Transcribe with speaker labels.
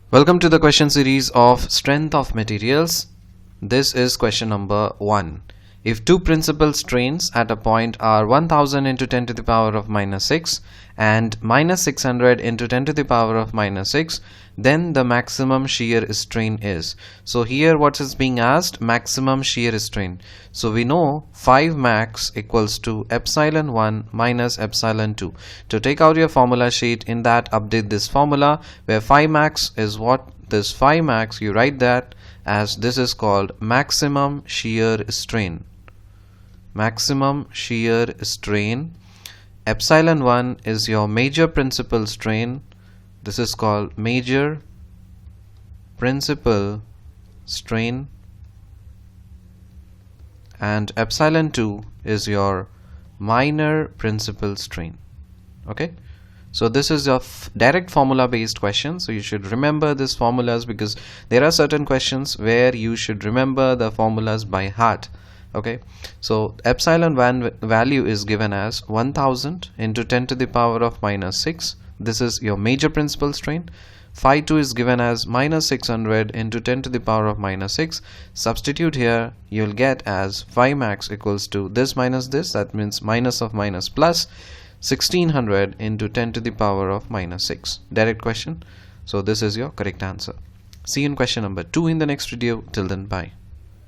Speaker 1: Welcome to the question series of strength of materials. This is question number 1. If two principal strains at a point are 1000 into 10 to the power of minus 6 and minus 600 into 10 to the power of minus 6, then the maximum shear strain is. So here what is being asked? Maximum shear strain. So we know 5 max equals to epsilon 1 minus epsilon 2. To take out your formula sheet, in that update this formula where 5 max is what? This 5 max, you write that as this is called maximum shear strain. Maximum shear strain. Epsilon 1 is your major principal strain. This is called major principal strain, and epsilon 2 is your minor principal strain. Okay, so this is a direct formula based question, so you should remember these formulas because there are certain questions where you should remember the formulas by heart. Okay, so epsilon 1 value is given as 1000 into 10 to the power of minus 6. This is your major principal strain. Phi 2 is given as minus 600 into 10 to the power of minus 6. Substitute here, you'll get as phi max equals to this minus this, that means minus of minus plus 1600 into 10 to the power of minus 6. Direct question. So this is your correct answer. See you in question number 2 in the next video. Till then, bye.